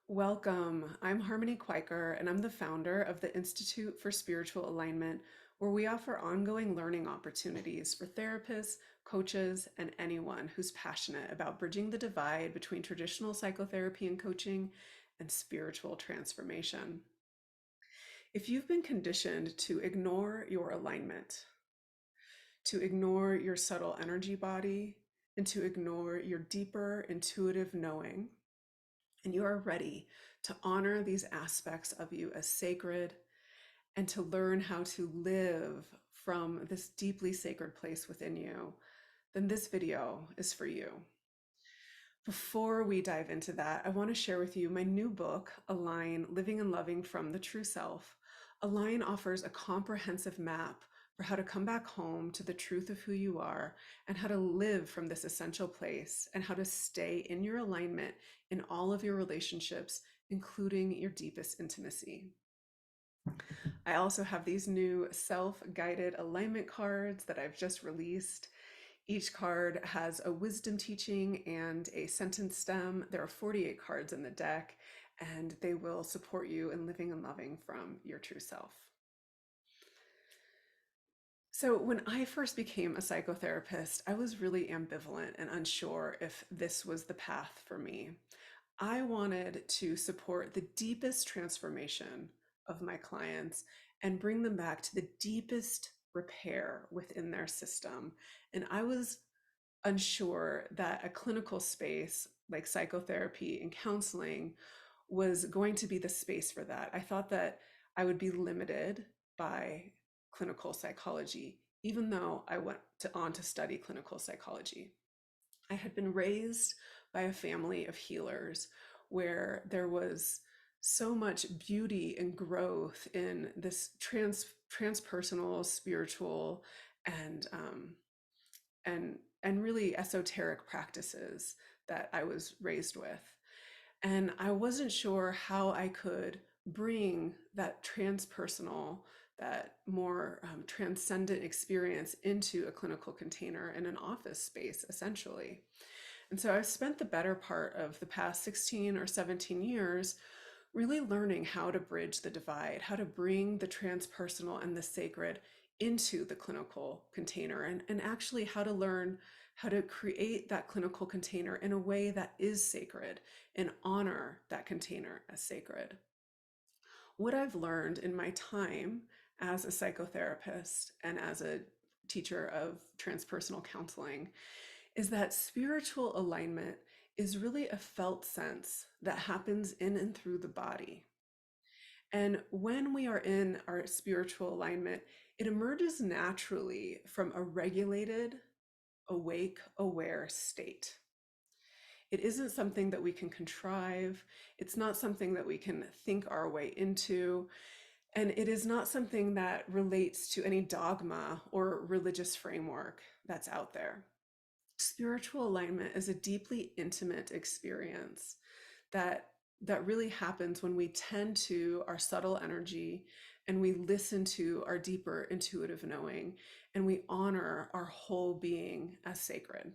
Welcome. I'm Harmony Quiker, and I'm the founder of the Institute for Spiritual Alignment, where we offer ongoing learning opportunities for therapists, coaches, and anyone who's passionate about bridging the divide between traditional psychotherapy and coaching and spiritual transformation. If you've been conditioned to ignore your alignment, to ignore your subtle energy body, and to ignore your deeper intuitive knowing, and you are ready to honor these aspects of you as sacred and to learn how to live from this deeply sacred place within you, then this video is for you. Before we dive into that, I want to share with you my new book, Align: Living and Loving from the True Self. Align offers a comprehensive map for how to come back home to the truth of who you are and how to live from this essential place and how to stay in your alignment in all of your relationships, including your deepest intimacy. I also have these new self-guided alignment cards that I've just released. Each card has a wisdom teaching and a sentence stem. There are 48 cards in the deck, and they will support you in living and loving from your true self. So, when I first became a psychotherapist, I was really ambivalent and unsure if this was the path for me. I wanted to support the deepest transformation of my clients and bring them back to the deepest repair within their system. And I was unsure that a clinical space like psychotherapy and counseling was going to be the space for that. I thought that I would be limited by clinical psychology, even though I went on to study clinical psychology. I had been raised by a family of healers where there was so much beauty and growth in this transpersonal, spiritual, and really esoteric practices that I was raised with. And I wasn't sure how I could bring that transpersonal, that more transcendent experience into a clinical container in an office space, essentially. And so I've spent the better part of the past 16 or 17 years really learning how to bridge the divide, how to bring the transpersonal and the sacred into the clinical container, and actually how to learn how to create that clinical container in a way that is sacred and honor that container as sacred. What I've learned in my time as a psychotherapist and as a teacher of transpersonal counseling is that spiritual alignment is really a felt sense that happens in and through the body. And when we are in our spiritual alignment, it emerges naturally from a regulated, awake, aware state. It isn't something that we can contrive. It's not something that we can think our way into. And it is not something that relates to any dogma or religious framework that's out there. Spiritual alignment is a deeply intimate experience that really happens when we tend to our subtle energy and we listen to our deeper intuitive knowing and we honor our whole being as sacred.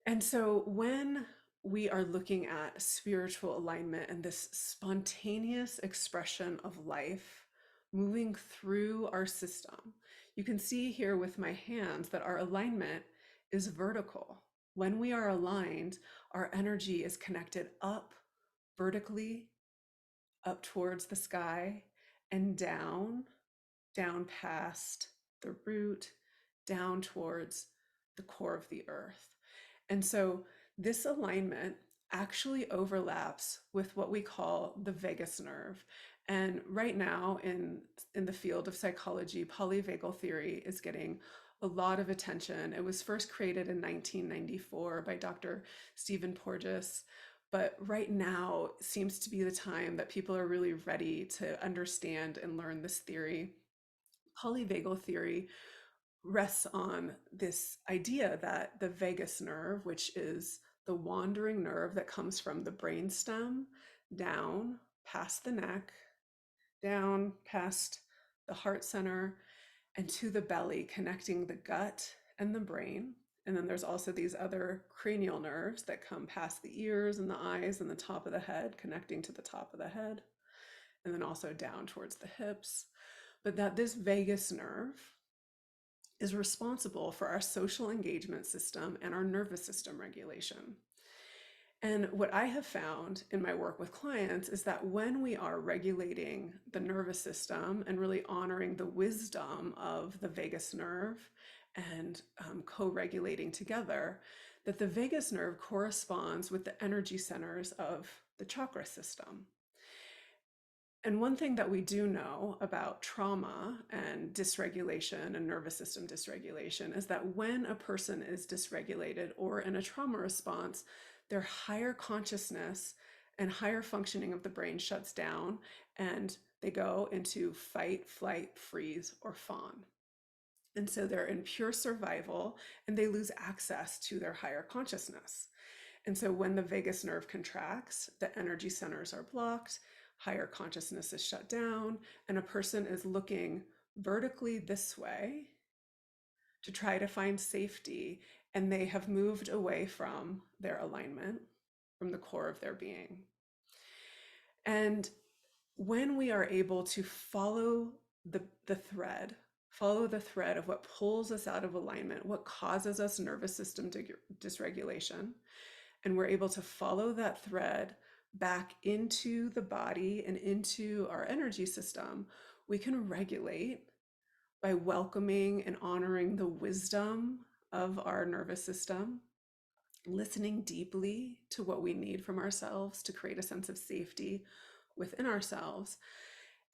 And so when we are looking at spiritual alignment and this spontaneous expression of life moving through our system, you can see here with my hands that our alignment is vertical. When we are aligned, our energy is connected up vertically, up towards the sky, and down past the root, down towards the core of the earth. And so this alignment actually overlaps with what we call the vagus nerve. And right now in the field of psychology, polyvagal theory is getting a lot of attention. It was first created in 1994 by Dr. Stephen Porges, but right now seems to be the time that people are really ready to understand and learn this theory. Polyvagal theory rests on this idea that the vagus nerve, which is the wandering nerve that comes from the brainstem down past the neck, down past the heart center, and to the belly, connecting the gut and the brain. And then there's also these other cranial nerves that come past the ears and the eyes and the top of the head, connecting to the top of the head, and then also down towards the hips. But that this vagus nerve is responsible for our social engagement system and our nervous system regulation. And what I have found in my work with clients is that when we are regulating the nervous system and really honoring the wisdom of the vagus nerve and co-regulating together, that the vagus nerve corresponds with the energy centers of the chakra system. And one thing that we do know about trauma and dysregulation and nervous system dysregulation is that when a person is dysregulated or in a trauma response, their higher consciousness and higher functioning of the brain shuts down and they go into fight, flight, freeze, or fawn. And so they're in pure survival and they lose access to their higher consciousness. And so when the vagus nerve contracts, the energy centers are blocked, higher consciousness is shut down, and a person is looking vertically this way to try to find safety, and they have moved away from their alignment, from the core of their being. And when we are able to follow the thread, follow the thread of what pulls us out of alignment, what causes us nervous system dysregulation, and we're able to follow that thread back into the body and into our energy system, we can regulate by welcoming and honoring the wisdom of our nervous system, listening deeply to what we need from ourselves to create a sense of safety within ourselves.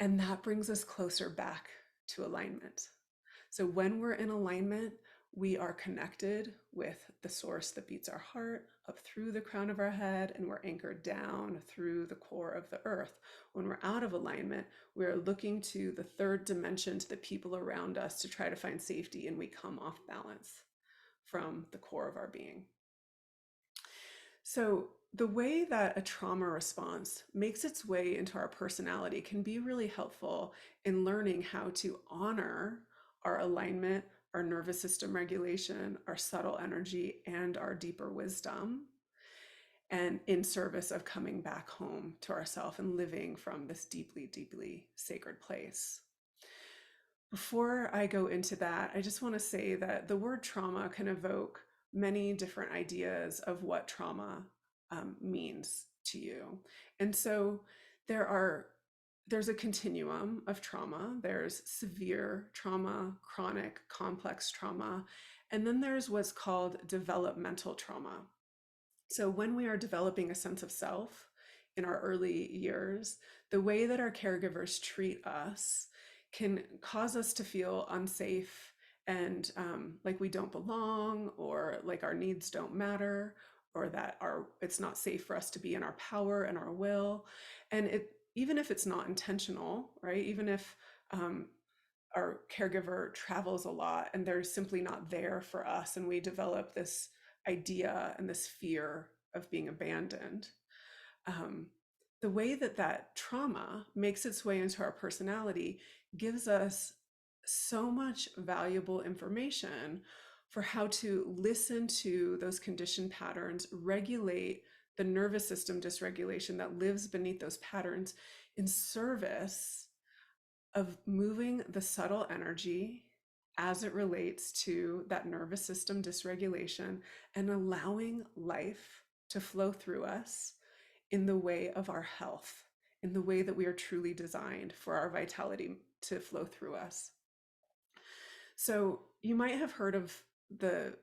And that brings us closer back to alignment. So when we're in alignment, we are connected with the source that beats our heart up through the crown of our head, and we're anchored down through the core of the earth. When we're out of alignment, we're looking to the third dimension, to the people around us, to try to find safety, and we come off balance from the core of our being. So the way that a trauma response makes its way into our personality can be really helpful in learning how to honor our alignment, our nervous system regulation, our subtle energy, and our deeper wisdom, and in service of coming back home to ourself and living from this deeply, deeply sacred place. Before I go into that, I just want to say that the word trauma can evoke many different ideas of what trauma means to you. And so there's a continuum of trauma. There's severe trauma, chronic, complex trauma, and then there's what's called developmental trauma. So when we are developing a sense of self in our early years, the way that our caregivers treat us can cause us to feel unsafe and like we don't belong, or like our needs don't matter, or that it's not safe for us to be in our power and our will. And even if it's not intentional, right? Even if our caregiver travels a lot and they're simply not there for us, and we develop this idea and this fear of being abandoned, the way that that trauma makes its way into our personality gives us so much valuable information for how to listen to those conditioned patterns, regulate the nervous system dysregulation that lives beneath those patterns in service of moving the subtle energy as it relates to that nervous system dysregulation and allowing life to flow through us in the way of our health, in the way that we are truly designed for our vitality to flow through us. So you might have heard of the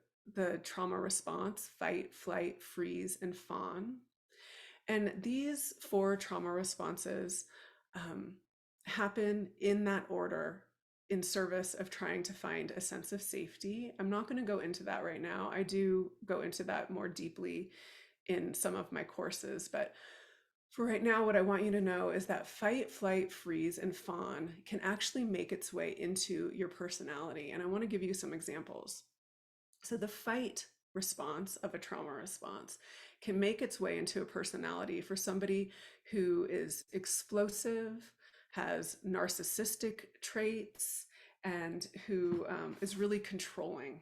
trauma response: fight, flight, freeze, and fawn. And these 4 trauma responses happen in that order in service of trying to find a sense of safety. I'm not going to go into that right now. I do go into that more deeply in some of my courses, but for right now, what I want you to know is that fight, flight, freeze, and fawn can actually make its way into your personality. And I want to give you some examples. So the fight response of a trauma response can make its way into a personality for somebody who is explosive, has narcissistic traits, and who is really controlling.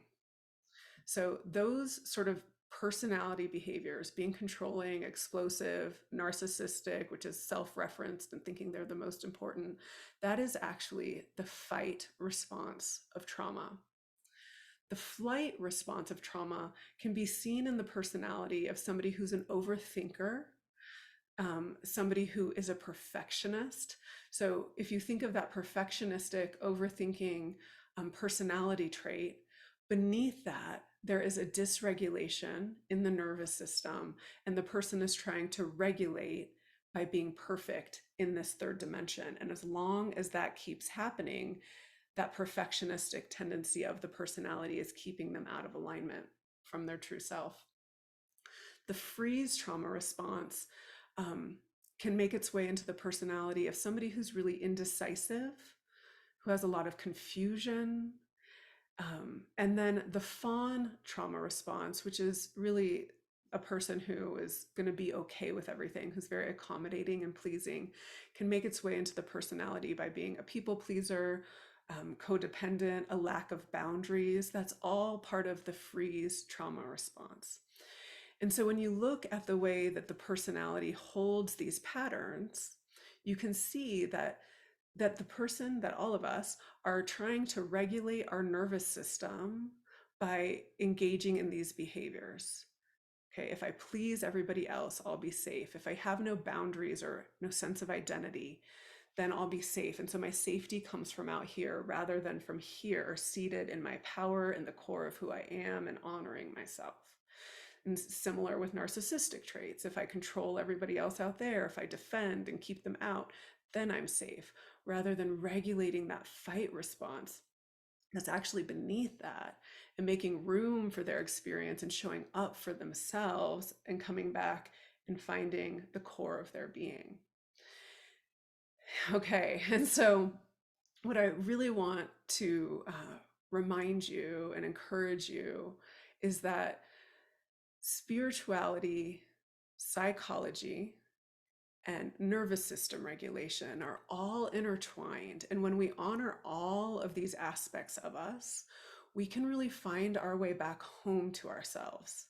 So those sort of personality behaviors, being controlling, explosive, narcissistic, which is self-referenced and thinking they're the most important, that is actually the fight response of trauma. The flight response of trauma can be seen in the personality of somebody who's an overthinker, somebody who is a perfectionist. So if you think of that perfectionistic, overthinking personality trait, beneath that, there is a dysregulation in the nervous system, and the person is trying to regulate by being perfect in this third dimension. And as long as that keeps happening, that perfectionistic tendency of the personality is keeping them out of alignment from their true self. The freeze trauma response um, can make its way into the personality of somebody who's really indecisive, who has a lot of confusion. And then the fawn trauma response, which is really a person who is going to be okay with everything, who's very accommodating and pleasing, can make its way into the personality by being a people pleaser, codependent, a lack of boundaries. That's all part of the freeze trauma response. And so when you look at the way that the personality holds these patterns, you can see that the person, that all of us are trying to regulate our nervous system by engaging in these behaviors. Okay, if I please everybody else, I'll be safe. If I have no boundaries or no sense of identity, then I'll be safe. And so my safety comes from out here rather than from here, seated in my power in the core of who I am and honoring myself. And similar with narcissistic traits. If I control everybody else out there, if I defend and keep them out, then I'm safe, rather than regulating that fight response that's actually beneath that and making room for their experience and showing up for themselves and coming back and finding the core of their being. Okay, and so what I really want to remind you and encourage you is that spirituality, psychology, and nervous system regulation are all intertwined. And when we honor all of these aspects of us, we can really find our way back home to ourselves.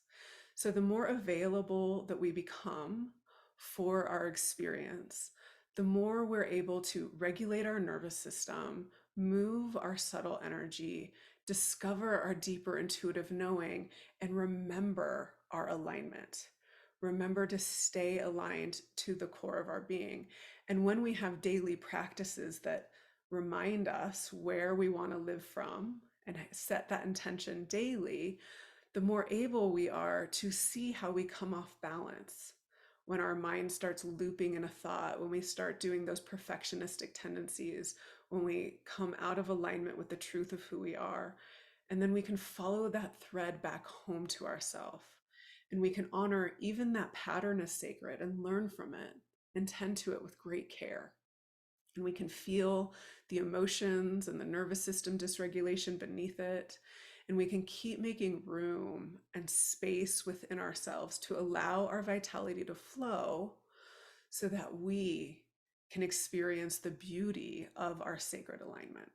So the more available that we become for our experience, the more we're able to regulate our nervous system, move our subtle energy, discover our deeper intuitive knowing, and remember our alignment. Remember to stay aligned to the core of our being. And when we have daily practices that remind us where we want to live from and set that intention daily, the more able we are to see how we come off balance when our mind starts looping in a thought, when we start doing those perfectionistic tendencies, when we come out of alignment with the truth of who we are. And then we can follow that thread back home to ourselves. And we can honor even that pattern as sacred and learn from it and tend to it with great care. And we can feel the emotions and the nervous system dysregulation beneath it. And we can keep making room and space within ourselves to allow our vitality to flow so that we can experience the beauty of our sacred alignment.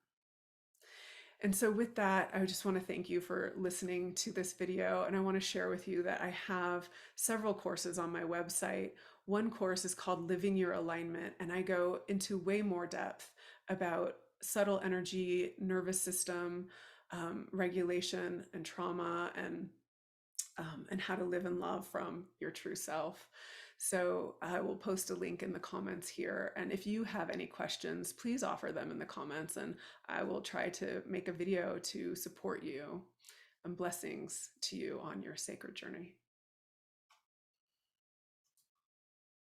And so with that, I just want to thank you for listening to this video. And I want to share with you that I have several courses on my website. One course is called Living Your Alignment, and I go into way more depth about subtle energy, nervous system, regulation and trauma, and how to live in love from your true self. So I will post a link in the comments here. And if you have any questions, please offer them in the comments and I will try to make a video to support you. And blessings to you on your sacred journey.